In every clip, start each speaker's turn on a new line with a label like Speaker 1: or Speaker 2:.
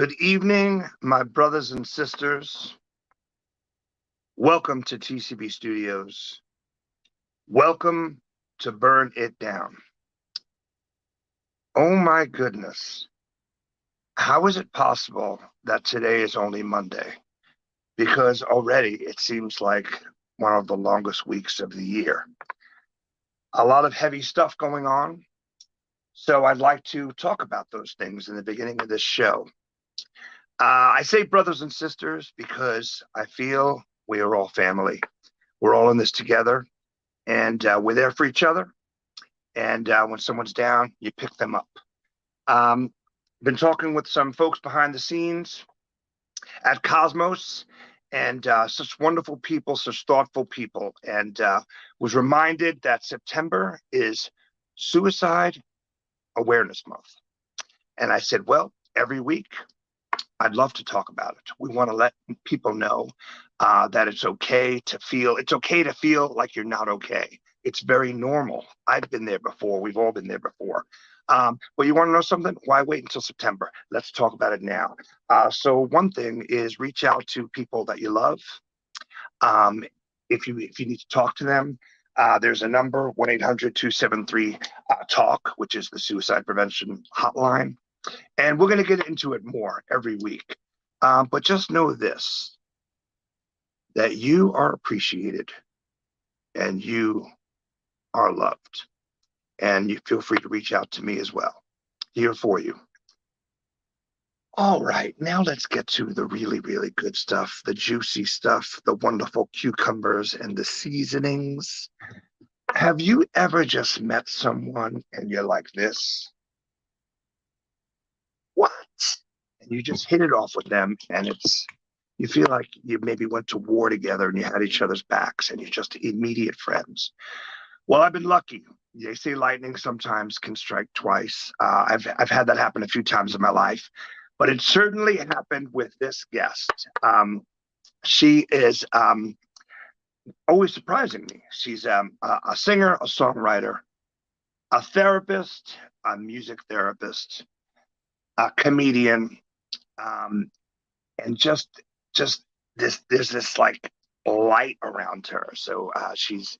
Speaker 1: Good evening, my brothers and sisters. Welcome to TCB Studios. Welcome to Burn It Down. Oh my goodness. How is it possible that today is only Monday? Because already it seems like one of the longest weeks of the year. A lot of heavy stuff going on. So I'd like to talk about those things in the beginning of this show. I say brothers and sisters because I feel we are all family. We're all in this together, and we're there for each other. And when someone's down, you pick them up. Been talking with some folks behind the scenes at Cosmos, and such wonderful people, such thoughtful people, and was reminded that September is Suicide Awareness Month. And I said, well, every week I'd love to talk about it. We want to let people know that it's okay to feel. It's okay to feel like you're not okay. It's very normal. I've been there before. We've all been there before. But you want to know something? Why wait until September? Let's talk about it now. So one thing is reach out to people that you love. If you need to talk to them, there's a number, 1-800-273-TALK, which is the suicide prevention hotline. And we're going to get into it more every week. But just know this, that you are appreciated and you are loved. And you feel free to reach out to me as well. Here for you. All right, now let's get to the really, really good stuff, the juicy stuff, the wonderful cucumbers and the seasonings. Have you ever just met someone and you're like this? What? And you just hit it off with them, and you feel like you maybe went to war together and you had each other's backs and you're just immediate friends. Well, I've been lucky. They say lightning sometimes can strike twice. I've had that happen a few times in my life, but it certainly happened with this guest. She is always surprising me. She's a singer, a songwriter, a therapist, a music therapist, a comedian, and just there's this like light around her. So she's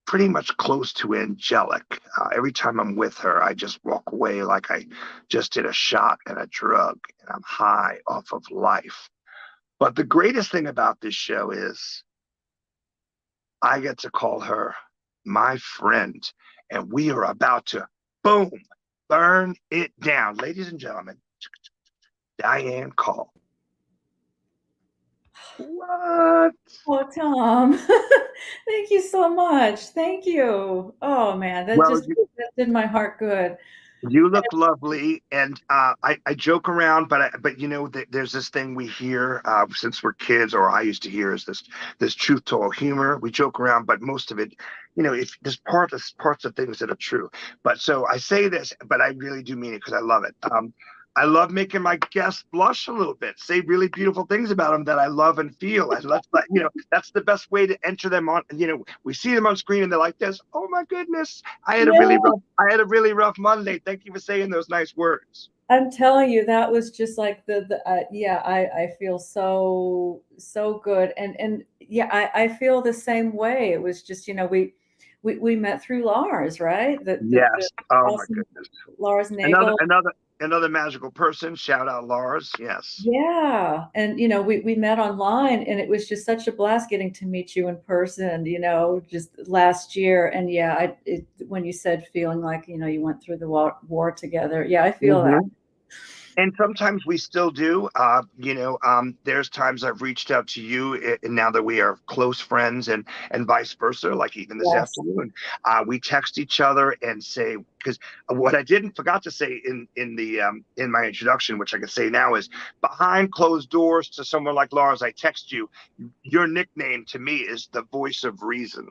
Speaker 1: pretty much close to angelic. Every time I'm with her, I just walk away like I just did a shot and a drug, and I'm high off of life. But the greatest thing about this show is I get to call her my friend, and we are about to, boom, burn it down. Ladies and gentlemen, Diane Coll. What?
Speaker 2: Oh, Tom, thank you so much. Thank you. Oh man,
Speaker 1: Well,
Speaker 2: that did my heart good.
Speaker 1: you look lovely, and I joke around, but you know, there's this thing we hear since we're kids, or I used to hear, is this truth to all humor. We joke around, but most of it, you know, if there's parts of things that are true. But so I say this, but I really do mean it because I love it. I love making my guests blush a little bit, say really beautiful things about them that I love and feel. And you know, that's the best way to enter them on. You know, we see them on screen and they're like this. Oh my goodness,
Speaker 2: Yeah,
Speaker 1: I had a really rough Monday. Thank you for saying those nice words.
Speaker 2: I'm telling you, that was just like the yeah, I feel so good. And yeah, I feel the same way. It was just, we met through Lars, right? The
Speaker 1: Yes. Oh my
Speaker 2: awesome
Speaker 1: goodness.
Speaker 2: Lars
Speaker 1: Another
Speaker 2: Nagel.
Speaker 1: another another magical person. Shout out Lars. Yes.
Speaker 2: Yeah, and we met online, and it was just such a blast getting to meet you in person, just last year. And yeah, when you said feeling like, you went through the war together, yeah, I feel that.
Speaker 1: Hmm. And sometimes we still do. There's times I've reached out to you, and now that we are close friends, and vice versa. Like even this
Speaker 2: Yes.
Speaker 1: afternoon, we text each other and say, because what I didn't forgot to say in my introduction, which I can say now, is behind closed doors to someone like Lars, I text you. Your nickname to me is the voice of reason.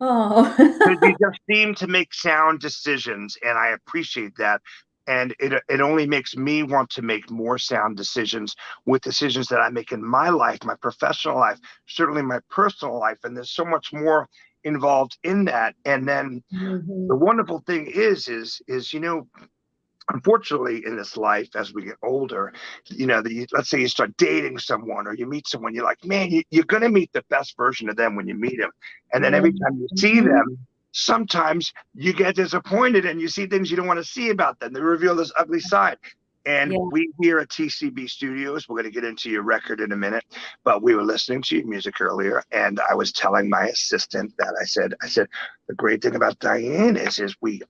Speaker 2: Oh.
Speaker 1: Because you just seem to make sound decisions, and I appreciate that. And it only makes me want to make more sound decisions with decisions that I make in my life, my professional life, certainly my personal life. And there's so much more involved in that. And then
Speaker 2: Mhm.
Speaker 1: the wonderful thing is unfortunately, in this life, as we get older, let's say you start dating someone or you meet someone, you're like, man, you're going to meet the best version of them when you meet them. And then every time you see them, sometimes you get disappointed and you see things you don't want to see about them. They reveal this ugly side. And we here at TCB Studios, we're going to get into your record in a minute, but we were listening to your music earlier, and I was telling my assistant that I said, the great thing about Diane is we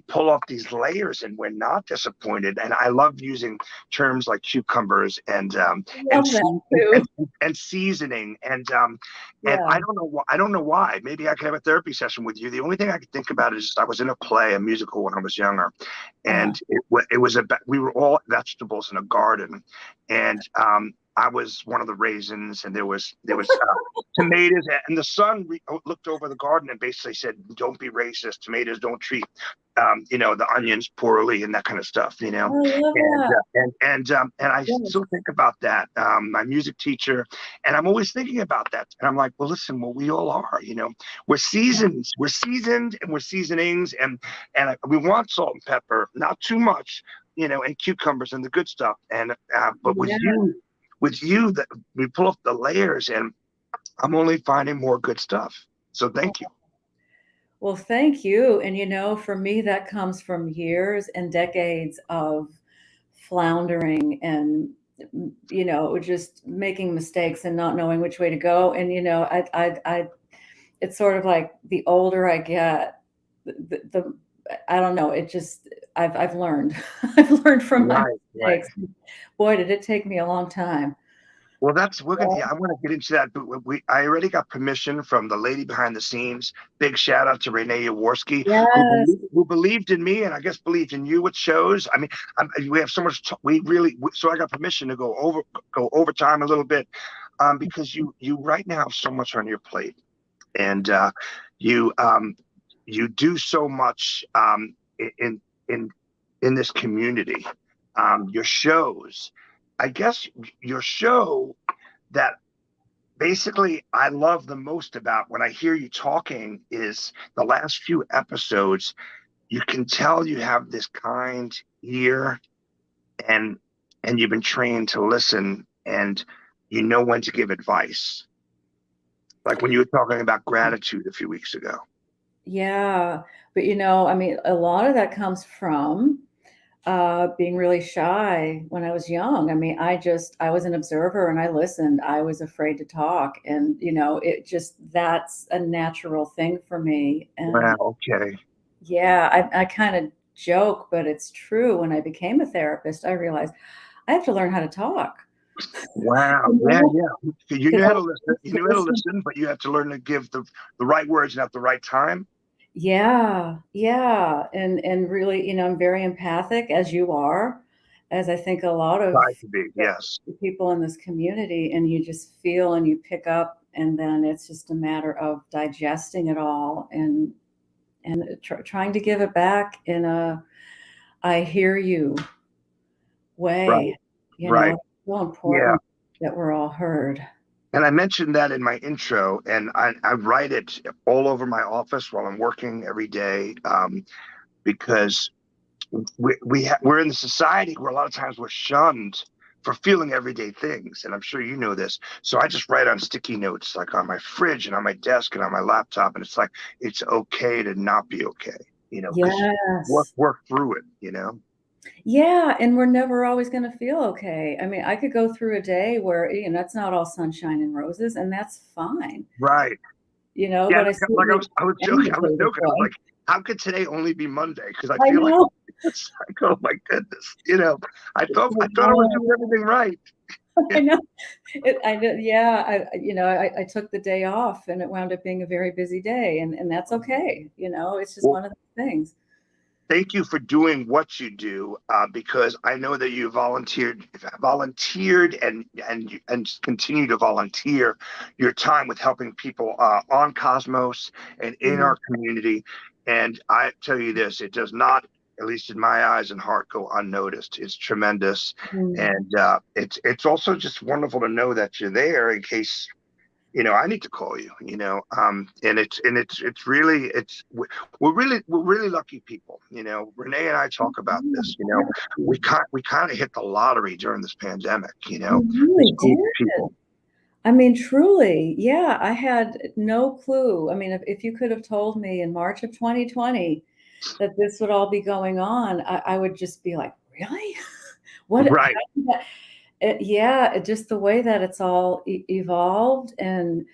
Speaker 1: pull off these layers and we're not disappointed. And I love using terms like cucumbers and seasoning and I don't know why. Maybe I could have a therapy session with you. The only thing I could think about is I was in a musical when I was younger, and it was about, we were all vegetables in a garden, and I was one of the raisins, and there was tomatoes, and the son looked over the garden and basically said, "Don't be racist. Tomatoes don't treat the onions poorly," and that kind of stuff.
Speaker 2: I love that.
Speaker 1: And I still think about that. My music teacher, and I'm always thinking about that. And I'm like, well, listen, we all are. We're seasoned, and we're seasonings, and we want salt and pepper, not too much, and cucumbers and the good stuff. And but with you, that we pull off the layers, and I'm only finding more good stuff. So thank you.
Speaker 2: Well, thank you. And for me, that comes from years and decades of floundering and just making mistakes and not knowing which way to go. And it's sort of like the older I get, the I don't know. It just I've learned. I've learned from my mistakes. Right. Boy, did it take me a long time.
Speaker 1: Well, I want to get into that, but I already got permission from the lady behind the scenes. Big shout out to Renée Yaworsky, who believed in me, and I guess believed in you with shows. I mean, we have so much. So I got permission to go overtime a little bit, because you right now have so much on your plate, and you do so much in this community. Your shows. I guess your show that basically I love the most about when I hear you talking is the last few episodes. You can tell you have this kind ear, and you've been trained to listen, and you know when to give advice. Like when you were talking about gratitude a few weeks ago.
Speaker 2: Yeah, but I mean, a lot of that comes from being really shy when I was young. I mean, I was an observer and I listened. I was afraid to talk. And, that's a natural thing for me. And
Speaker 1: wow, okay.
Speaker 2: Yeah, I kind of joke, but it's true. When I became a therapist, I realized I have to learn how to talk.
Speaker 1: Wow. Yeah. You knew how to listen. You knew how to listen, but you have to learn to give the right words and at the right time.
Speaker 2: Yeah. And really, I'm very empathic, as you are, as I think a lot of people in this community, and you just feel and you pick up, and then it's just a matter of digesting it all and trying to give it back in a I hear you way.
Speaker 1: Right.
Speaker 2: It's so important that we're all heard.
Speaker 1: And I mentioned that in my intro, and I write it all over my office while I'm working every day, because we're in the society where a lot of times we're shunned for feeling everyday things. And I'm sure you know this. So I just write on sticky notes, like on my fridge and on my desk and on my laptop. And it's like, it's okay to not be okay, work through it,
Speaker 2: Yeah, and we're never always going to feel okay. I mean, I could go through a day where it's not all sunshine and roses, and that's fine.
Speaker 1: Right.
Speaker 2: But
Speaker 1: I was joking. I was like, how could today only be Monday? Because I feel like it's like, oh my goodness, I thought I was doing everything right.
Speaker 2: I know. I know. Yeah. I took the day off, and it wound up being a very busy day, and that's okay. It's just one of the things.
Speaker 1: Thank you for doing what you do, because I know that you volunteered and continue to volunteer your time with helping people on Cosmos and in our community. And I tell you this, it does not, at least in my eyes and heart, go unnoticed. It's tremendous. And it's also just wonderful to know that you're there in case I need to call you, and it's really, we're really lucky people. Renee and I talk about this, we kind of hit the lottery during this pandemic,
Speaker 2: We
Speaker 1: this
Speaker 2: really
Speaker 1: group of
Speaker 2: did.
Speaker 1: people.
Speaker 2: I mean, truly, yeah, I had no clue. I mean, if you could have told me in March of 2020 that this would all be going on, I would just be like, really? What? How
Speaker 1: Right.
Speaker 2: did that? Yeah, just the way that it's all evolved, and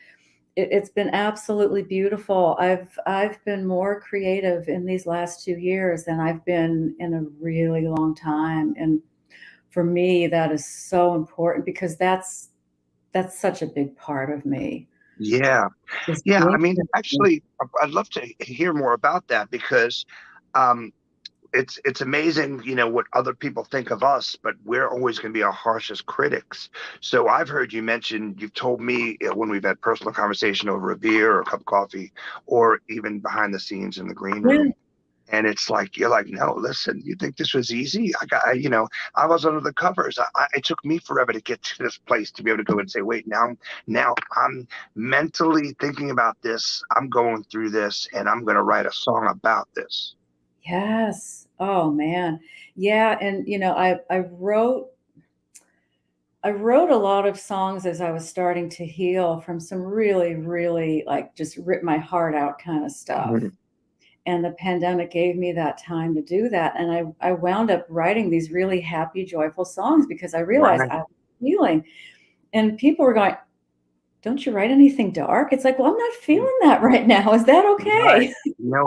Speaker 2: it's been absolutely beautiful. I've been more creative in these last 2 years than I've been in a really long time, and for me, that is so important because that's such a big part of me.
Speaker 1: Yeah.
Speaker 2: Is
Speaker 1: Yeah. I
Speaker 2: being
Speaker 1: mean, actually, I'd love to hear more about that because, um, it's amazing, what other people think of us, but we're always going to be our harshest critics. So I've heard you mention, you've told me, when we've had personal conversation over a beer or a cup of coffee, or even behind the scenes in the green
Speaker 2: yeah,
Speaker 1: room. And it's like, you're like, no, listen, you think this was easy? I was under the covers. It took me forever to get to this place to be able to go and say, wait, now I'm mentally thinking about this. I'm going through this and I'm going to write a song about this.
Speaker 2: yes. Oh man. Yeah, and I wrote a lot of songs as I was starting to heal from some really, really like just rip my heart out kind of stuff.
Speaker 1: Mhm.
Speaker 2: And the pandemic gave me that time to do that. And I wound up writing these really happy, joyful songs because I realized
Speaker 1: Right.
Speaker 2: I was healing. And people were going, don't you write anything dark? It's like, well, I'm not feeling that right now. Is that
Speaker 1: Right.
Speaker 2: okay?
Speaker 1: No,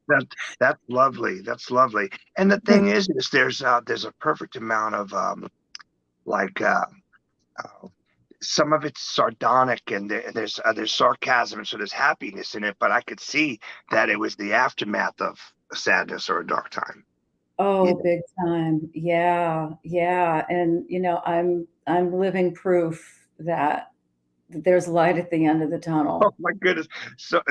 Speaker 1: that's lovely. That's lovely. And the thing is there's a perfect amount of like uh, some of it's sardonic and there's sarcasm and so there's happiness in it, but I could see that it was the aftermath of a sadness or a dark time. You
Speaker 2: Oh,
Speaker 1: know?
Speaker 2: big time. Yeah, yeah. And I'm living proof that there's light at the end of the
Speaker 1: Oh
Speaker 2: tunnel.
Speaker 1: my goodness. So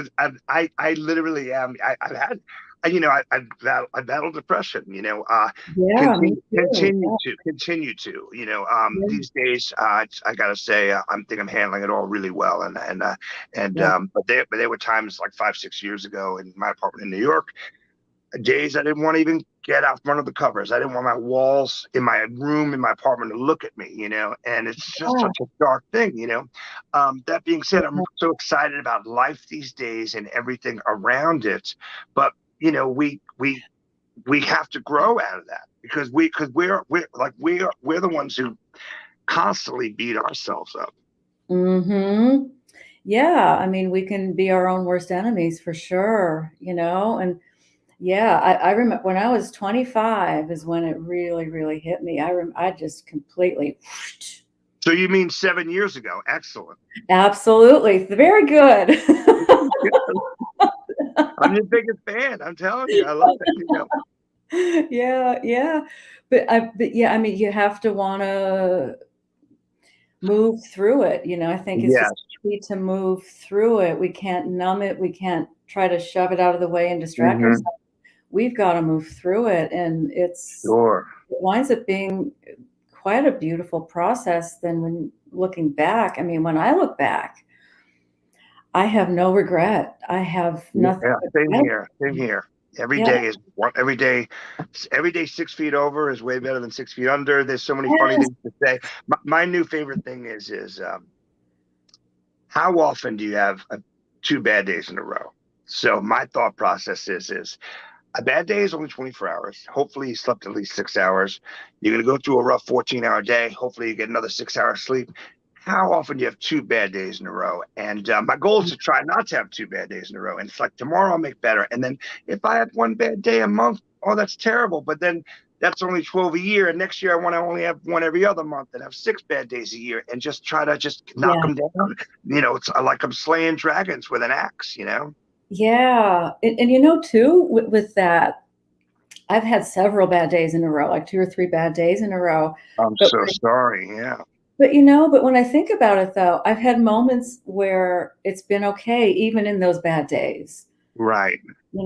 Speaker 1: I literally am. I've had, I battled depression,
Speaker 2: Yeah, me too.
Speaker 1: continue to,
Speaker 2: Yeah,
Speaker 1: these days, I gotta say, think I'm handling it all really well.
Speaker 2: yeah,
Speaker 1: But there were times like 5, 6 years ago in my apartment in New York, days I didn't want to even get out from under the covers. I didn't want my walls in my room in my apartment to look at me, and it's just
Speaker 2: yeah,
Speaker 1: such a dark thing, That being said, I'm
Speaker 2: yeah.
Speaker 1: so excited about life these days and everything around it. But, we have to grow out of that because we're the ones who constantly beat ourselves up.
Speaker 2: Mhm. Yeah, I mean, we can be our own worst enemies for sure. And yeah, I remember when I was 25 is when it really, really hit me. I just completely
Speaker 1: So you mean 7 years ago? Excellent.
Speaker 2: absolutely, very good.
Speaker 1: I'm your biggest fan. I'm telling you, I love it.
Speaker 2: Yeah, yeah. But yeah, I mean, you have to wanna move through it, I think it's just
Speaker 1: Yes.
Speaker 2: key to move through it. We can't numb it, we can't try to shove it out of the way and distract
Speaker 1: Hmm.
Speaker 2: ourselves. We've gotta move through it, and
Speaker 1: Sure.
Speaker 2: it winds up being quite a beautiful process then when looking back. I mean, when I look back, I have no regret. I have nothing
Speaker 1: Yeah,
Speaker 2: but
Speaker 1: same
Speaker 2: gratitude.
Speaker 1: here. Same here. Every
Speaker 2: Yeah,
Speaker 1: day is one. Every day 6 feet over is way better than 6 feet under. There's so many funny
Speaker 2: yes.
Speaker 1: things to say. My new favorite thing is how often do you have 2 bad days in a row? So my thought process is a bad day is only 24 hours. Hopefully you slept at least 6 hours. You're going to go through a rough 14-hour day. Hopefully you get another 6 hours sleep. How often do you have 2 bad days in a row? And my goal is to try not to have 2 bad days in a row. And it's like tomorrow I'll make better. And then if I have one bad day a month, oh, that's terrible. But then that's only 12 a year. And next year I want to only have one every other month and have 6 bad days a year and just try to just knock
Speaker 2: Yeah.
Speaker 1: them down. It's like I'm slaying dragons with an axe.
Speaker 2: Yeah, and too, with that, I've had several bad days in a row, like 2 or 3 bad days in a row,
Speaker 1: I'm
Speaker 2: but
Speaker 1: so sorry. Yeah.
Speaker 2: but when I think about it, though, I've had moments where it's been okay even in those bad days.
Speaker 1: Right.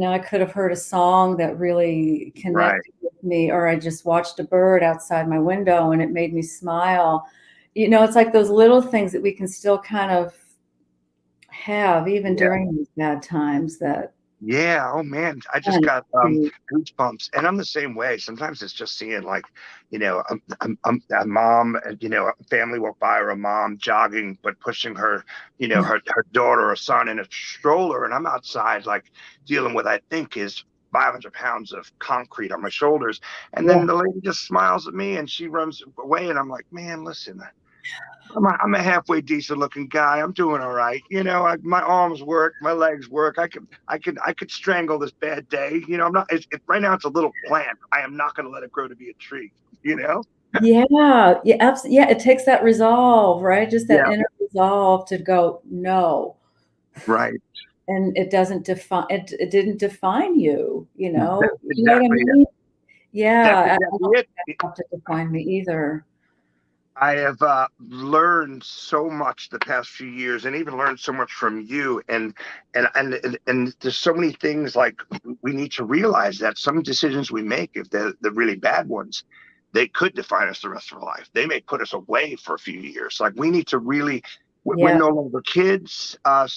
Speaker 2: I could have heard a song that really
Speaker 1: Right.
Speaker 2: connected with me, or I just watched a bird outside my window and it made me smile. It's like those little things that we can still kind of have, even
Speaker 1: Yeah.
Speaker 2: during these bad times that
Speaker 1: Yeah. Oh man, I just
Speaker 2: and
Speaker 1: got
Speaker 2: the
Speaker 1: goosebumps, and I'm the same way. Sometimes it's just seeing like, a mom, family walk by, or a mom jogging but pushing her, her daughter or son in a stroller, and I'm outside like dealing with, I think, is 500 pounds of concrete on my shoulders, and
Speaker 2: yeah,
Speaker 1: then the lady just smiles at me and she runs away, and I'm like, man, listen. I'm a halfway decent looking guy. I'm doing all right. My arms work, my legs work. I could strangle this bad day. I'm not. Right now it's a little plant. I am not going to let it grow to be a tree. You know.
Speaker 2: yeah, yeah, yeah, it takes that resolve, right? Just that
Speaker 1: Yeah.
Speaker 2: inner resolve to go, "No."
Speaker 1: Right.
Speaker 2: And it doesn't define it, it didn't define you, you know?
Speaker 1: That's
Speaker 2: You know what I
Speaker 1: exactly it.
Speaker 2: mean?
Speaker 1: That's
Speaker 2: Yeah, I
Speaker 1: exactly
Speaker 2: don't think
Speaker 1: it.
Speaker 2: that have to define me either.
Speaker 1: I have learned so much the past few years, and even learned so much from you. And there's so many things like we need to realize that some decisions we make, if they're the really bad ones, they could define us the rest of our life. They may put us away for a few years. Like we need to really. We're
Speaker 2: Yeah.
Speaker 1: no longer kids, for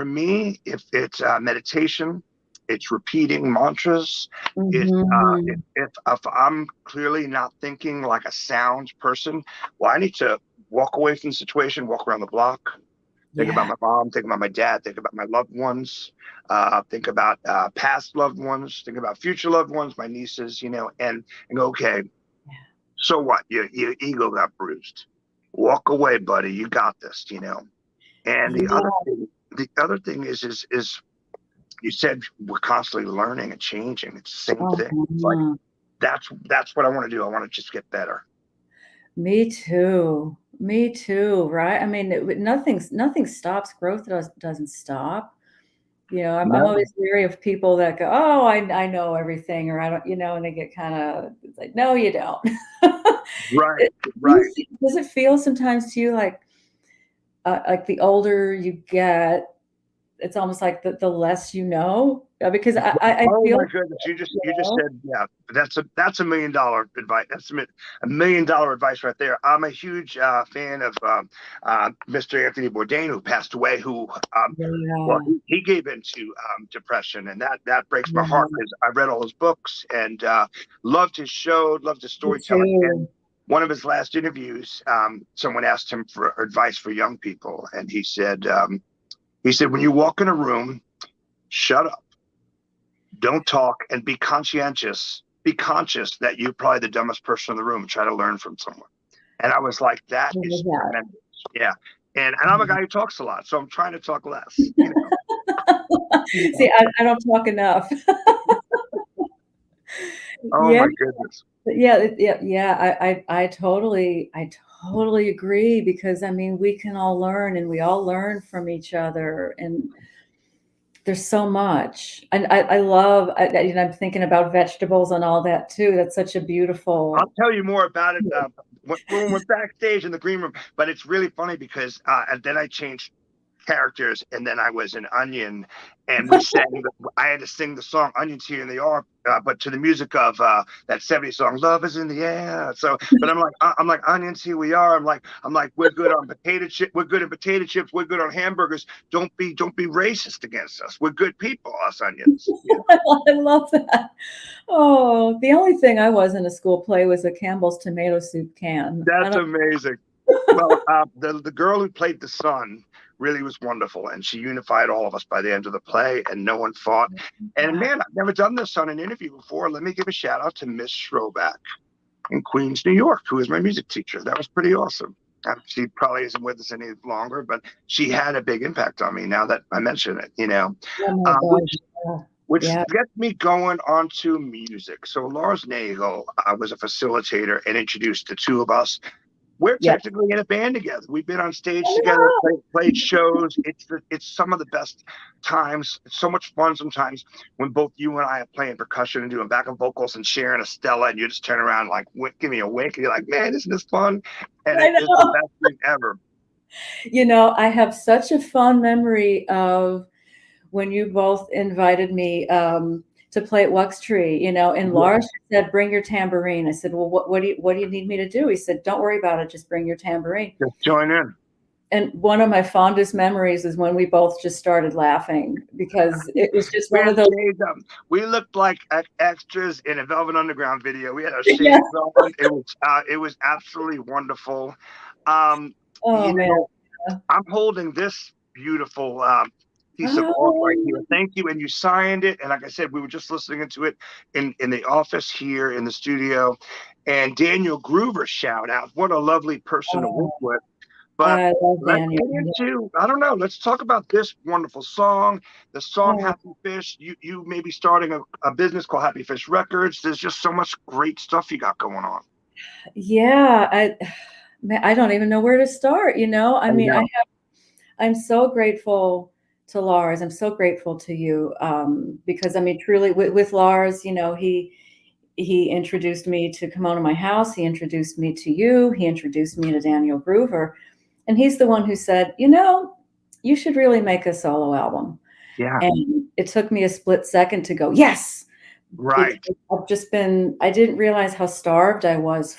Speaker 1: me, if it's meditation, it's repeating mantras.
Speaker 2: Mhm.
Speaker 1: If I'm clearly not thinking like a sound person, well, I need to walk away from the situation, walk around the block, think about
Speaker 2: Yeah.
Speaker 1: my mom, think about my dad, think about my loved ones, think about past loved ones, think about future loved ones, my nieces, and go, okay, so what? Your ego got bruised. Walk away, buddy. You got this. And the
Speaker 2: Yeah.
Speaker 1: other thing is you said we're constantly learning and changing. It's the same thing. It's like
Speaker 2: Uh-huh.
Speaker 1: that's what I want to do. I want to just get better.
Speaker 2: Me too. Me too, right? I mean, nothing stops. Growth doesn't stop. I'm
Speaker 1: No.
Speaker 2: always leery of people that go, "Oh, I know everything," or I don't, and they get kinda it's like, "No, you don't."
Speaker 1: Right,
Speaker 2: It
Speaker 1: right.
Speaker 2: does it feel sometimes to you like the older you get, it's almost like the less you know? Because I
Speaker 1: Oh
Speaker 2: feel
Speaker 1: my goodness, you just
Speaker 2: know?
Speaker 1: said, yeah, that's $1 million advice. That's $1 million advice right there. I'm a huge fan of Mr. Anthony Bourdain, who passed away. Who, well,
Speaker 2: Yeah,
Speaker 1: he gave into depression, and that breaks my heart
Speaker 2: yeah,
Speaker 1: because I read all his books and loved his show, loved his
Speaker 2: me
Speaker 1: storytelling. And
Speaker 2: too.
Speaker 1: one of his last interviews, someone asked him for advice for young people, and he said, when you walk in a room, shut up, don't talk, and be conscientious. Be conscious that you're probably the dumbest person in the room. Try to learn from someone. And I was like, that
Speaker 2: I love
Speaker 1: is
Speaker 2: that.
Speaker 1: tremendous. Yeah. And I'm a guy who talks a lot, so I'm trying to talk less.
Speaker 2: See, I don't talk enough.
Speaker 1: Oh
Speaker 2: Yeah.
Speaker 1: my goodness.
Speaker 2: Yeah, yeah. I totally agree because I mean we can all learn and we all learn from each other and there's so much. And I love I'm thinking about vegetables and all that too. That's such a
Speaker 1: I'll
Speaker 2: beautiful
Speaker 1: tell you more about it when we're backstage in the green room. But it's really funny because and then I changed characters, and then I was an onion, and I had to sing the song "Onions Here in the Yard," but to the music of that '70s song "Love Is in the Air." So, but I'm like onions, here we are. I'm like we're good on potato chip. We're good at potato chips. We're good on hamburgers. Don't be racist against us. We're good people, us onions.
Speaker 2: I love that. Oh, the only thing I was in a school play was a Campbell's tomato soup can. I
Speaker 1: That's
Speaker 2: don't
Speaker 1: amazing. Well, the girl who played the son really was wonderful, and she unified all of us by the end of the play, and no one fought. And
Speaker 2: wow.
Speaker 1: man, I've never done this on an interview before. Let me give a shout out to Miss Schroback in Queens, New York, who is my music teacher. That was pretty awesome. She probably isn't with us any longer, but she had a big impact on me. Now that I mention it,
Speaker 2: Oh my
Speaker 1: uh,
Speaker 2: God.
Speaker 1: which
Speaker 2: Yeah.
Speaker 1: which
Speaker 2: Yeah.
Speaker 1: gets me going onto music. So Lars Nagel was a facilitator and introduced the two of us. We're
Speaker 2: Yeah.
Speaker 1: technically in a band together. We've been on stage
Speaker 2: I
Speaker 1: together,
Speaker 2: know.
Speaker 1: played shows. It's some of the best times. It's so much fun sometimes when both you and I are playing percussion and doing backup vocals and sharing a Stella, and you just turn around like, give me a wink, and you're like, man, isn't this fun? And
Speaker 2: I
Speaker 1: it is the
Speaker 2: know.
Speaker 1: best thing ever.
Speaker 2: I have such a fond memory of when you both invited me to play at Wuxtree, and
Speaker 1: Yeah,
Speaker 2: Lars said, "Bring your tambourine." I said, "Well, what do you need me to do?" He said, "Don't worry about it. Just bring your tambourine."
Speaker 1: just join in.
Speaker 2: and one of my fondest memories is when we both just started laughing because it was just
Speaker 1: We
Speaker 2: one
Speaker 1: had
Speaker 2: of those.
Speaker 1: shades on. We looked like extras in a Velvet Underground video. We had our
Speaker 2: Yeah.
Speaker 1: shades on. It was absolutely wonderful. Um,
Speaker 2: Oh
Speaker 1: you
Speaker 2: man.
Speaker 1: know, I'm holding this beautiful piece of art right here.
Speaker 2: Oh,
Speaker 1: Thank you. And you signed it. And like I said, we were just listening to it in the office here in the studio. And Daniel Groover, shout out. What a lovely person to work
Speaker 2: oh,
Speaker 1: with. But
Speaker 2: I love
Speaker 1: let's
Speaker 2: Daniel.
Speaker 1: get into, I don't know, let's talk about this wonderful song, the song
Speaker 2: Oh,
Speaker 1: Happy Fish. You may be starting a business called Happy Fish Records. There's just so much great stuff you got going on.
Speaker 2: yeah, man, I don't even know where to start, you know? I
Speaker 1: I
Speaker 2: mean,
Speaker 1: know.
Speaker 2: I'm so grateful to Lars. I'm so grateful to you because I mean, truly, with Lars, you know, he introduced me to Come On to My House. He introduced me to you. He introduced me to Daniel Groover, and he's the one who said, you know, you should really make a solo album.
Speaker 1: Yeah,
Speaker 2: And it took me a split second to go, yes, because
Speaker 1: right.
Speaker 2: I didn't realize how starved I was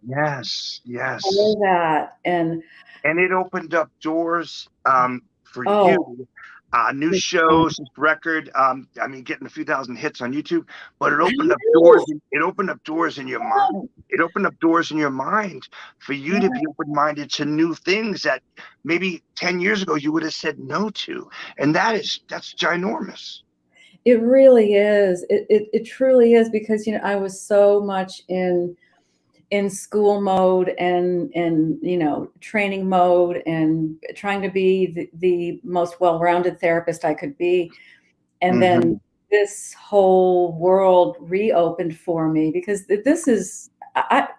Speaker 1: Yes, yes.
Speaker 2: for that. And
Speaker 1: And it opened up doors for
Speaker 2: oh,
Speaker 1: you. New
Speaker 2: it's,
Speaker 1: shows, record. I mean, getting a few thousand hits on YouTube, but it
Speaker 2: I
Speaker 1: opened up doors.
Speaker 2: know.
Speaker 1: It opened up doors in your mind. It opened up doors in your mind for you to
Speaker 2: Yeah,
Speaker 1: be open-minded to new things that maybe 10 years ago you would have said no to. And that's ginormous.
Speaker 2: it really is. It truly is because, you know, I was so much in school mode and you know, training mode and trying to be the most well-rounded therapist I could be. And then
Speaker 1: Hmm.
Speaker 2: this whole world reopened for me because this is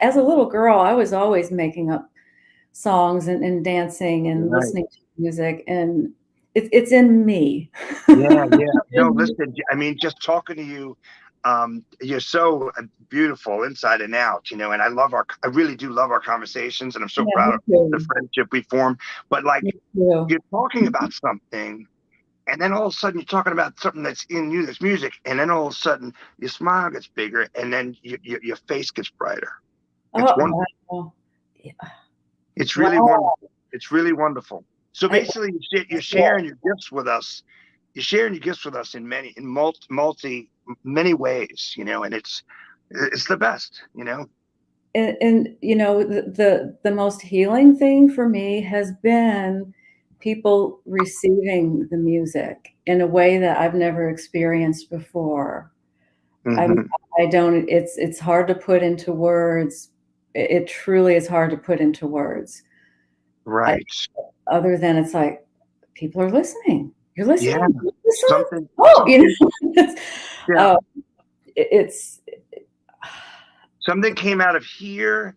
Speaker 2: as a little girl, I was always making up songs and dancing and
Speaker 1: Right.
Speaker 2: listening to music, and it's in me.
Speaker 1: Yeah, yeah. No, listen, I mean, just talking to you, you're so beautiful inside and out, and I really do love our conversations, and I'm so
Speaker 2: Yeah,
Speaker 1: proud
Speaker 2: me
Speaker 1: of the
Speaker 2: too.
Speaker 1: friendship we formed. But like,
Speaker 2: Me too.
Speaker 1: you're talking about something, and then all of a sudden you're talking about something that's in you, that's music, and then all of a sudden your smile gets bigger, and then your face gets brighter. It's
Speaker 2: Oh,
Speaker 1: wonderful.
Speaker 2: wow. Yeah.
Speaker 1: It's really
Speaker 2: Wow.
Speaker 1: wonderful. It's really wonderful. So
Speaker 2: I,
Speaker 1: basically, you're
Speaker 2: yeah.
Speaker 1: sharing your gifts with us. You're sharing your gifts with us in many ways, and it's the best.
Speaker 2: And you know, the most healing thing for me has been people receiving the music in a way that I've never experienced before. I'm
Speaker 1: Hmm.
Speaker 2: I don't it's hard to put into words. It truly is hard to put into words. I,
Speaker 1: Right.
Speaker 2: other than it's like people are listening. You're listening
Speaker 1: Yeah.
Speaker 2: to this song?
Speaker 1: Something.
Speaker 2: Oh, you
Speaker 1: Something.
Speaker 2: know, it's,
Speaker 1: Yeah.
Speaker 2: uh, it's
Speaker 1: Something came out of here,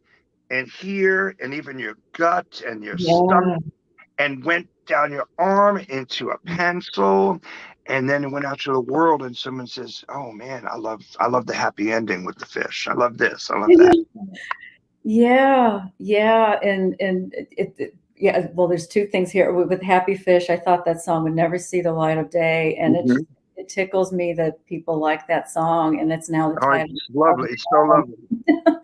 Speaker 1: and even your gut and your
Speaker 2: yeah.
Speaker 1: stomach, and went down your arm into a pencil, and then it went out to the world. And someone says, "Oh man, I love the happy ending with the fish. I love this. I love that."
Speaker 2: Yeah, yeah, and yeah. Well, there's two things here with Happy Fish. I thought that song would never see the light of day, and
Speaker 1: Mhm.
Speaker 2: it tickles me that people like that song, and it's now the
Speaker 1: Oh,
Speaker 2: title
Speaker 1: it's
Speaker 2: of the
Speaker 1: lovely. It's so lovely.
Speaker 2: album.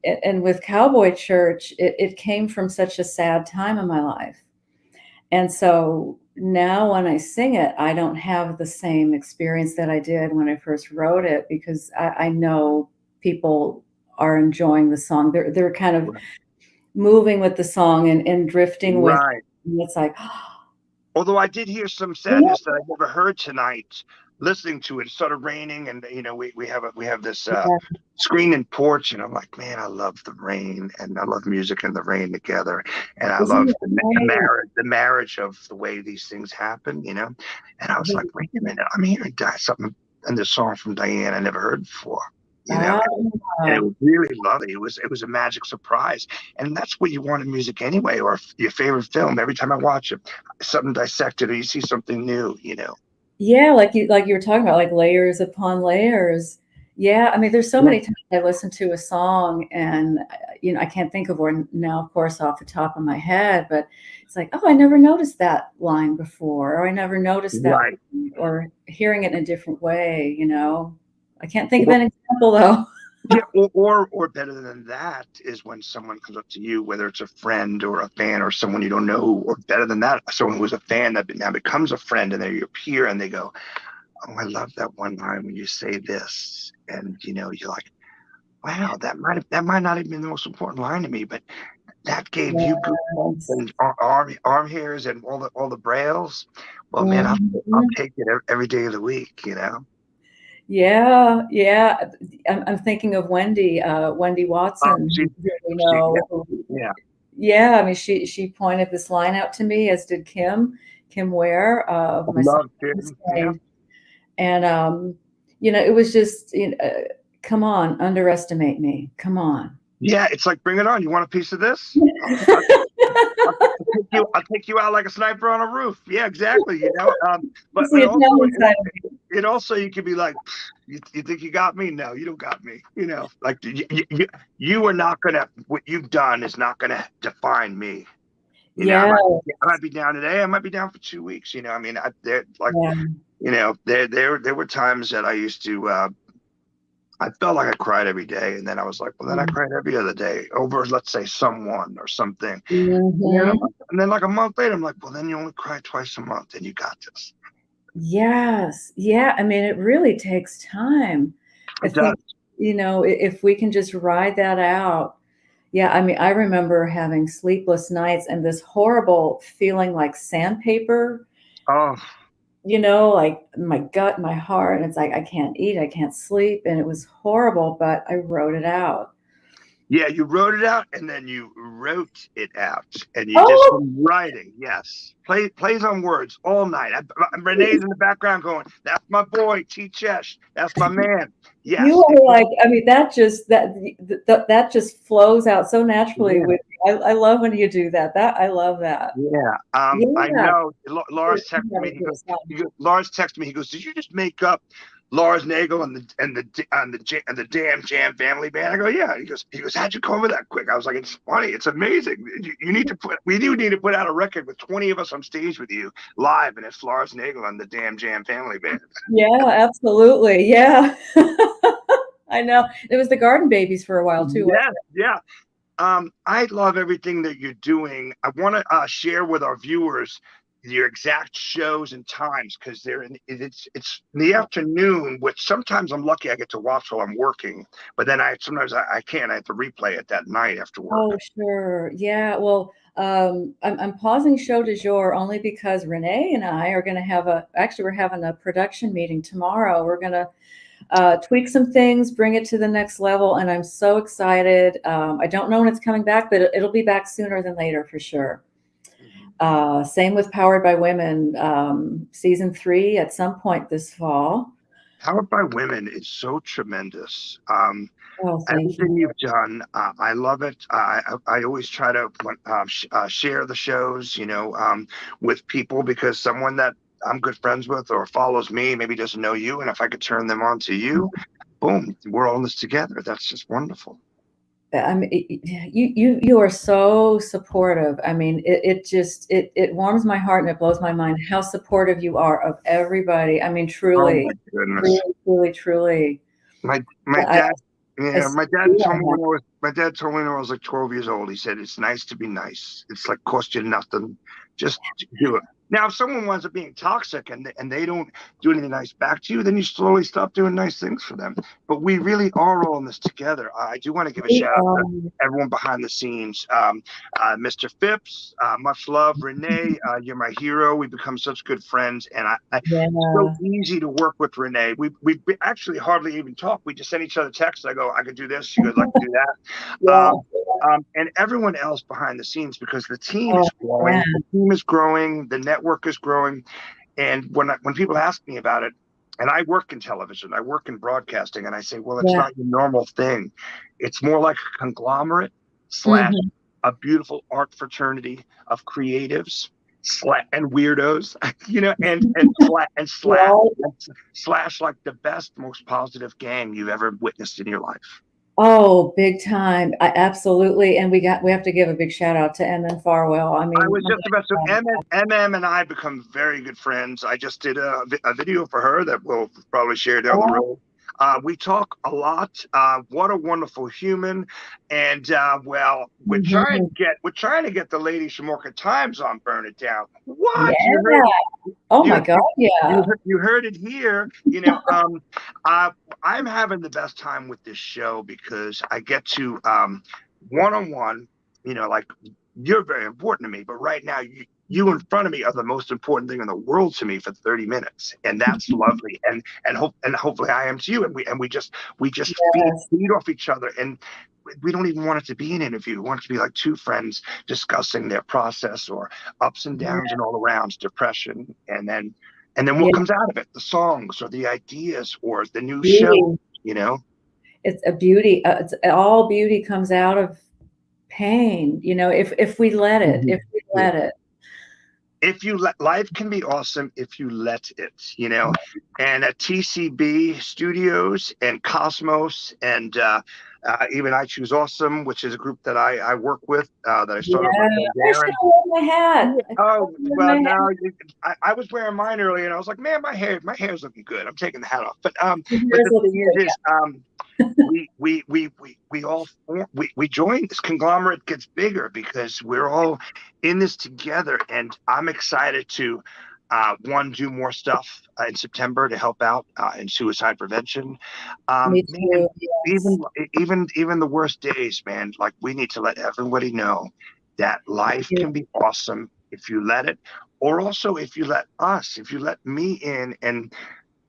Speaker 2: And
Speaker 1: Yeah.
Speaker 2: with Cowboy Church, it came from such a sad time in my life, and so now when I sing it, I don't have the same experience that I did when I first wrote it because I know people are enjoying the song. They're kind of moving with the song and drifting with it.
Speaker 1: Right.
Speaker 2: And it's like,
Speaker 1: Although I did hear some
Speaker 2: yeah,
Speaker 1: sadness that I never heard tonight listening to it. It started raining, and we have this
Speaker 2: yeah,
Speaker 1: screen and porch, and I'm like, man, I love the rain, and I love music and the rain together, and I
Speaker 2: isn't
Speaker 1: love
Speaker 2: it nice?
Speaker 1: the marriage of the way these things happen. And I was like, wait a minute, I'm hearing something in this song from Diane I never heard before. You know,
Speaker 2: Ah,
Speaker 1: and it was really lovely. It was a magic surprise, and that's what you want in music anyway, or your favorite film. Every time I watch it, something dissected, or you see something new.
Speaker 2: yeah, like you were talking about, like layers upon layers. Yeah, I mean, there's so
Speaker 1: Yeah.
Speaker 2: many times I listen to a song and you know, I can't think of one now, of course, off the top of my head, but it's like, oh, I never noticed that line before, or I never noticed that,
Speaker 1: Right.
Speaker 2: or hearing it in a different way, you know. I can't think of
Speaker 1: Well,
Speaker 2: an example though.
Speaker 1: Yeah, or better than that is when someone comes up to you, whether it's a friend or a fan or someone you don't know, or better than that, someone who's a fan that now becomes a friend, and they're your peer, and they go, "Oh, I love that one line when you say this," and you're like, "Wow, that might not have been the most important line to me, but that gave you goosebumps
Speaker 2: Yes.
Speaker 1: and arm hairs and all the brails." Well, man, I'll
Speaker 2: Mhm.
Speaker 1: take it every day of the week.
Speaker 2: Yeah, yeah. I'm thinking of Wendy Watson,
Speaker 1: She,
Speaker 2: who,
Speaker 1: yeah,
Speaker 2: who,
Speaker 1: yeah.
Speaker 2: yeah, I mean, she pointed this line out to me, as did Kim Ware,
Speaker 1: I
Speaker 2: my
Speaker 1: love
Speaker 2: son's
Speaker 1: Kim. Yeah.
Speaker 2: friend. And, it was just, come on, underestimate me. Come on.
Speaker 1: Yeah, it's like, bring it on. You want a piece of this? I'll take you out like a sniper on a roof. Yeah, exactly.
Speaker 2: You
Speaker 1: But
Speaker 2: see it
Speaker 1: also
Speaker 2: now inside of me.
Speaker 1: it also you could be like, you think you got me? No, you don't got me. Like you are not gonna. What you've done is not gonna define me. I
Speaker 2: Yeah,
Speaker 1: might be down today. I might be down for 2 weeks. I mean, there like
Speaker 2: yeah.
Speaker 1: there were times that I used to. I felt like I cried every day, and then I was like, well, then I cried every other day over, let's say, someone or something.
Speaker 2: Mhm.
Speaker 1: And then like a month later, I'm like, well, then you only cry twice a month, and you got this.
Speaker 2: Yes. Yeah. I mean, it really takes time. I
Speaker 1: It does.
Speaker 2: think, if we can just ride that out. Yeah. I mean, I remember having sleepless nights and this horrible feeling like sandpaper,
Speaker 1: Oh,
Speaker 2: like my gut, my heart. And it's like, I can't eat, I can't sleep. And it was horrible, but I wrote it out.
Speaker 1: yeah, you wrote it out, and then you wrote it out, and you just
Speaker 2: Oh,
Speaker 1: been writing. Yes, plays on words all night. Renee's in the background going, "That's my boy, T. Chesh. That's my man."
Speaker 2: you
Speaker 1: Yes,
Speaker 2: are like, I mean, that just flows out so naturally
Speaker 1: yeah,
Speaker 2: with you. I love when you do that. I love that.
Speaker 1: yeah. I
Speaker 2: Yeah.
Speaker 1: know.
Speaker 2: You
Speaker 1: Lars texted
Speaker 2: have a
Speaker 1: me. He
Speaker 2: good
Speaker 1: goes.
Speaker 2: son.
Speaker 1: Lars texted me. He goes, "Did you just make up Lars Nagel and the Damn Jam Family Band?" I go, "Yeah." He goes, "How'd you come up with that quick?" I was like, "It's funny. It's amazing. You need to put. We do need to put out a record with 20 of us on stage with you live, and it's Lars Nagel and the Damn Jam Family Band."
Speaker 2: Yeah, absolutely. Yeah. I know. It was the Garden Babies for a while too, wasn't
Speaker 1: Yes, yeah. I love everything that you're doing. I want to share with our viewers your exact shows and times, because it's in the afternoon, which sometimes I'm lucky I get to watch while I'm working, but then sometimes I can't. I have to replay it that night after work.
Speaker 2: Oh, sure. Yeah. Well, I'm pausing show du jour only because Renee and I are going to actually, we're having a production meeting tomorrow. We're going to tweak some things, bring it to the next level. And I'm so excited. I don't know when it's coming back, but it'll be back sooner than later for sure. Same with Powered by Women, season 3 at some point this fall.
Speaker 1: Powered by Women is so tremendous.
Speaker 2: Oh, thank
Speaker 1: Everything
Speaker 2: you.
Speaker 1: you've done, I love it. I always try to share the shows, with people, because someone that I'm good friends with or follows me maybe doesn't know you, and if I could turn them on to you, boom, we're all in this together. That's just wonderful.
Speaker 2: I mean, you are so supportive. I mean, it just it warms my heart and it blows my mind how supportive you are of everybody. I mean,
Speaker 1: Oh my
Speaker 2: truly,
Speaker 1: goodness.
Speaker 2: truly, truly, truly.
Speaker 1: My
Speaker 2: I,
Speaker 1: dad,
Speaker 2: I
Speaker 1: yeah,
Speaker 2: see you on that.
Speaker 1: my dad told me when I was like 12 years old. He said, "It's nice to be nice. It's like cost you nothing. Just do it." Now, if someone winds up being toxic and they don't do anything nice back to you, then you slowly stop doing nice things for them. But we really are all in this together. I do want to give a
Speaker 2: We
Speaker 1: shout out to everyone behind the scenes. Mr. Phipps, much love. Renee, you're my hero. We've become such good friends, and it's so
Speaker 2: yeah,
Speaker 1: easy to work with Renee. We actually hardly even talk. We just send each other texts. I go, "I could do this." She goes, "I could do that."
Speaker 2: yeah.
Speaker 1: And everyone else behind the scenes, because the team
Speaker 2: Oh
Speaker 1: is growing. The
Speaker 2: man,
Speaker 1: team is growing. The network is growing. And when people ask me about it, and I work in television, I work in broadcasting, and I say, "Well, it's
Speaker 2: yeah.
Speaker 1: not your normal thing. It's more like a conglomerate slash
Speaker 2: Hmm.
Speaker 1: a beautiful art fraternity of creatives and weirdos,
Speaker 2: Right.
Speaker 1: and slash like the best, most positive gang you've ever witnessed in your life."
Speaker 2: Oh, big time. Absolutely. And we have to give a big shout out to Emin Farwell. I
Speaker 1: I
Speaker 2: mean,
Speaker 1: was just about to. MM and I become very good friends. I just did a video for her that we'll probably share down the
Speaker 2: oh,
Speaker 1: road. We talk a lot. What a wonderful human. And well,
Speaker 2: Mhm.
Speaker 1: we're trying to get the ladies from Orca Times on Burn It Down. What?
Speaker 2: Yeah. Oh my
Speaker 1: You
Speaker 2: God. Yeah.
Speaker 1: you heard it here. I'm having the best time with this show because I get to one on one. Like you're very important to me, but right now you in front of me are the most important thing in the world to me for 30 minutes, and that's lovely. And hopefully I am to you. And we just
Speaker 2: Yes.
Speaker 1: feed off each other, and we don't even want it to be an interview. We want it to be like two friends discussing their process or ups and
Speaker 2: Yeah.
Speaker 1: downs and all arounds, depression, and then what
Speaker 2: Yeah.
Speaker 1: comes out of it, the songs or the ideas or the new show,
Speaker 2: Beauty.
Speaker 1: you know?
Speaker 2: It's a beauty. All beauty comes out of pain, if we let it,
Speaker 1: Mhm.
Speaker 2: if we
Speaker 1: Yeah.
Speaker 2: let it.
Speaker 1: If you let life can be awesome if you let it. And at TCB Studios and Cosmos and even I Choose Awesome, which is a group that I work with that I
Speaker 2: Yeah.
Speaker 1: started with my friend
Speaker 2: I should
Speaker 1: Darren.
Speaker 2: have worn my hat.
Speaker 1: Yeah.
Speaker 2: I should have
Speaker 1: Oh,
Speaker 2: worn my
Speaker 1: well,
Speaker 2: hat.
Speaker 1: no, I was wearing mine earlier, and I was like, man, my hair's looking good. I'm taking the hat off. But
Speaker 2: Yours
Speaker 1: the
Speaker 2: looks
Speaker 1: thing
Speaker 2: good.
Speaker 1: is we all we join this conglomerate gets bigger because we're all in this together, and I'm excited to one do more stuff in September to help out in suicide prevention.
Speaker 2: Me
Speaker 1: Man,
Speaker 2: too. Yes.
Speaker 1: even the worst days, man, like we need to let everybody know that life
Speaker 2: Yeah.
Speaker 1: can be awesome if you let it, or also if you let me in and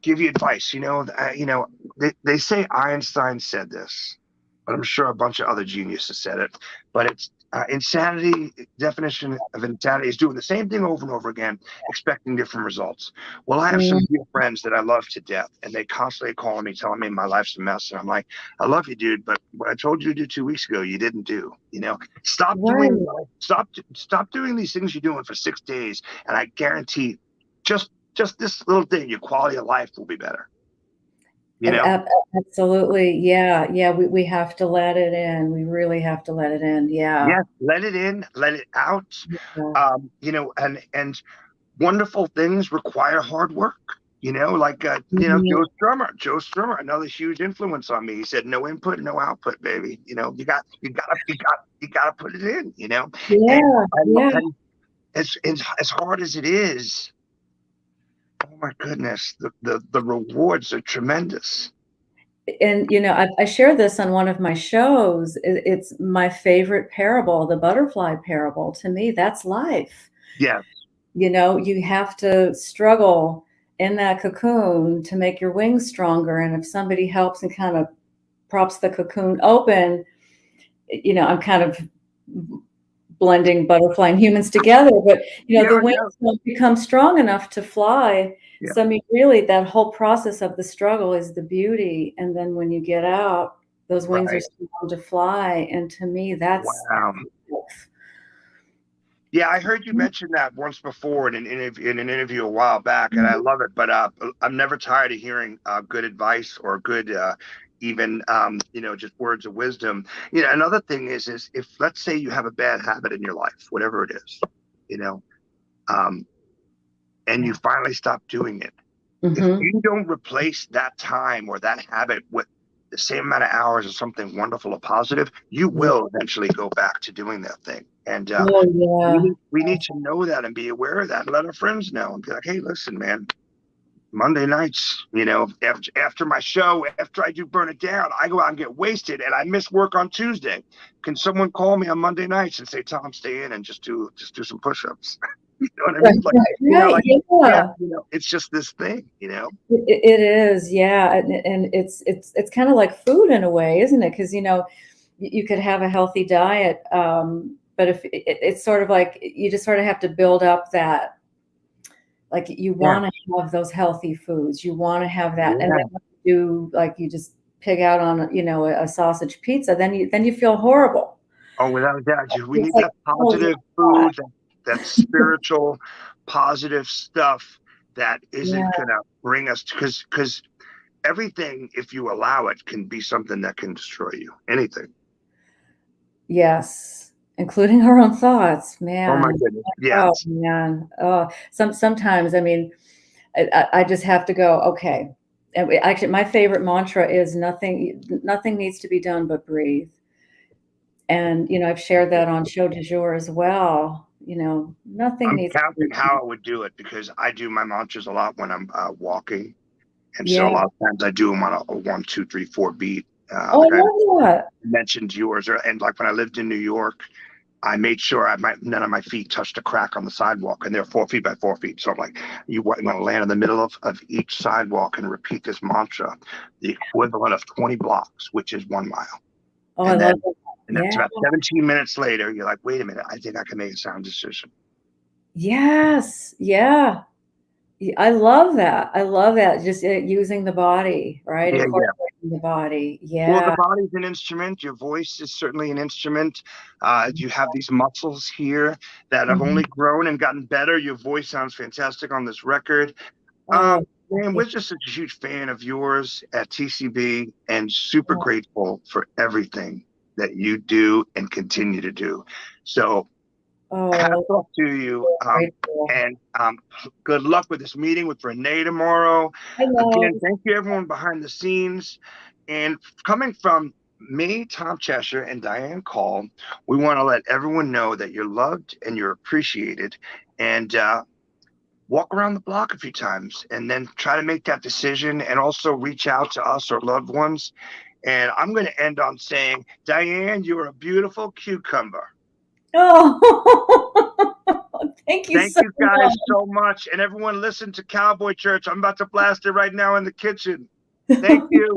Speaker 1: give you advice. They say Einstein said this, but I'm sure a bunch of other geniuses said it. But it's insanity. Definition of insanity is doing the same thing over and over again, expecting different results. Well, I have some
Speaker 2: Mm,
Speaker 1: dear friends that I love to death, and they constantly calling me, telling me my life's a mess, and I'm like, I love you, dude, but what I told you to do 2 weeks ago, you didn't do. Stop doing
Speaker 2: right.
Speaker 1: stop doing these things you're doing for 6 days, and I guarantee just this little thing, your quality of life will be better. You
Speaker 2: Ab-
Speaker 1: know,
Speaker 2: ab- Absolutely. Yeah. Yeah. We have to let it in. We really have to let it in. Yeah.
Speaker 1: yes, let it in, let it out.
Speaker 2: Yeah.
Speaker 1: And wonderful things require hard work. Like
Speaker 2: Mhm.
Speaker 1: Joe Strummer, another huge influence on me. He said, "No input, no output, baby. You gotta put it in. And
Speaker 2: Yeah. Yeah.
Speaker 1: and as hard as it is, oh my goodness, the rewards are tremendous.
Speaker 2: And I shared this on one of my shows. It's my favorite parable, the butterfly parable. To me, that's life.
Speaker 1: Yes,
Speaker 2: You have to struggle in that cocoon to make your wings stronger. And if somebody helps and kind of props the cocoon open, I'm kind of blending butterfly and humans together, but
Speaker 1: yeah,
Speaker 2: the wings
Speaker 1: yeah,
Speaker 2: don't become strong enough to fly.
Speaker 1: yeah.
Speaker 2: So I mean, really, that whole process of the struggle is the beauty, and then when you get out, those wings are
Speaker 1: Right.
Speaker 2: strong to fly. And to me, that's
Speaker 1: Wow.
Speaker 2: life.
Speaker 1: Yeah, I heard you mention that once before in an interview a while back, and I love it. But I'm never tired of hearing good advice or good, even just words of wisdom. Another thing is if let's say you have a bad habit in your life, whatever it is, you know, um, and you
Speaker 2: Yeah.
Speaker 1: finally stop doing it. If
Speaker 2: Hmm.
Speaker 1: you don't replace that time or that habit with the same amount of hours of something wonderful or positive, you
Speaker 2: Yeah.
Speaker 1: will eventually go back to doing that thing. And
Speaker 2: Oh
Speaker 1: we
Speaker 2: yeah.
Speaker 1: need, we need to know that and be aware of that and let our friends know and be like, hey, listen, man, Monday nights, after my show, after I do Burn It Down, I go out and get wasted and I miss work on Tuesday. Can someone call me on Monday nights and say, Tom, stay in and just do some push-ups? You know what I
Speaker 2: Right,
Speaker 1: mean? Like,
Speaker 2: right, right.
Speaker 1: yeah,
Speaker 2: Yeah.
Speaker 1: it's just this thing.
Speaker 2: It is, yeah, and it's kind of like food in a way, isn't it? Because you could have a healthy diet, but if it's sort of like you just sort of have to build up that, like you
Speaker 1: Yeah.
Speaker 2: want to have those healthy foods, you want to have that, and
Speaker 1: Yeah.
Speaker 2: then when you do, like you just pig out on a sausage pizza, then you feel horrible.
Speaker 1: Oh, without a doubt, we
Speaker 2: It's
Speaker 1: need
Speaker 2: like,
Speaker 1: that
Speaker 2: oh,
Speaker 1: positive
Speaker 2: yeah,
Speaker 1: food, that spiritual, positive stuff that
Speaker 2: yeah,
Speaker 1: isn't gonna bring us because everything, if you allow it, can be something that can destroy you. Anything.
Speaker 2: yes, including our own thoughts,
Speaker 1: Oh my
Speaker 2: man.
Speaker 1: goodness. Yes.
Speaker 2: Oh man. Oh, sometimes I mean, I just have to go, okay. And actually, my favorite mantra is nothing needs to be done but breathe. And, I've shared that on Show du Jour as well. Nothing
Speaker 1: I'm
Speaker 2: needs to
Speaker 1: counting
Speaker 2: be
Speaker 1: how
Speaker 2: done.
Speaker 1: I would do it because I do my mantras a lot when I'm walking. And
Speaker 2: Yeah.
Speaker 1: so a lot of times I do them on a 1, 2, 3, 4 beat.
Speaker 2: Oh,
Speaker 1: Like
Speaker 2: I
Speaker 1: I
Speaker 2: love that.
Speaker 1: mentioned yours, and like when I lived in New York, I made sure none of my feet touched a crack on the sidewalk, and they're 4 feet by 4 feet. So I'm like, you want to land in the middle of each sidewalk and repeat this mantra, the equivalent of 20 blocks, which is 1 mile.
Speaker 2: Oh, I
Speaker 1: And
Speaker 2: love
Speaker 1: then,
Speaker 2: that.
Speaker 1: and that's
Speaker 2: Yeah.
Speaker 1: about 17 minutes later, you're like, wait a minute, I think I can make a sound decision.
Speaker 2: Yes. Yeah. I love that. I love that. Just using the body, right?
Speaker 1: Yeah, yeah.
Speaker 2: Incorporating the body.
Speaker 1: Well, the
Speaker 2: Yeah.
Speaker 1: body's an instrument. Your voice is certainly an instrument. You have these muscles here that have
Speaker 2: Mhm.
Speaker 1: only grown and gotten better. Your voice sounds fantastic on this record.
Speaker 2: Oh, thank
Speaker 1: Man,
Speaker 2: you.
Speaker 1: we're just such a huge fan of yours at TCB and super
Speaker 2: Oh,
Speaker 1: grateful for everything that you do and continue to do. So hats
Speaker 2: oh,
Speaker 1: off to you.
Speaker 2: so grateful.
Speaker 1: And good luck with this meeting with Renee tomorrow.
Speaker 2: I know.
Speaker 1: Again, thank you everyone behind the scenes. And coming from me, Tom Cheshire, and Diane Coll, we want to let everyone know that you're loved and you're appreciated. And walk around the block a few times and then try to make that decision and also reach out to us or loved ones. And I'm going to end on saying, Diane, you're a beautiful cucumber.
Speaker 2: Oh, thank you
Speaker 1: Thank
Speaker 2: so
Speaker 1: you guys
Speaker 2: much.
Speaker 1: so much. And everyone listen to Cowboy Church. I'm about to blast it right now in the kitchen. Thank you.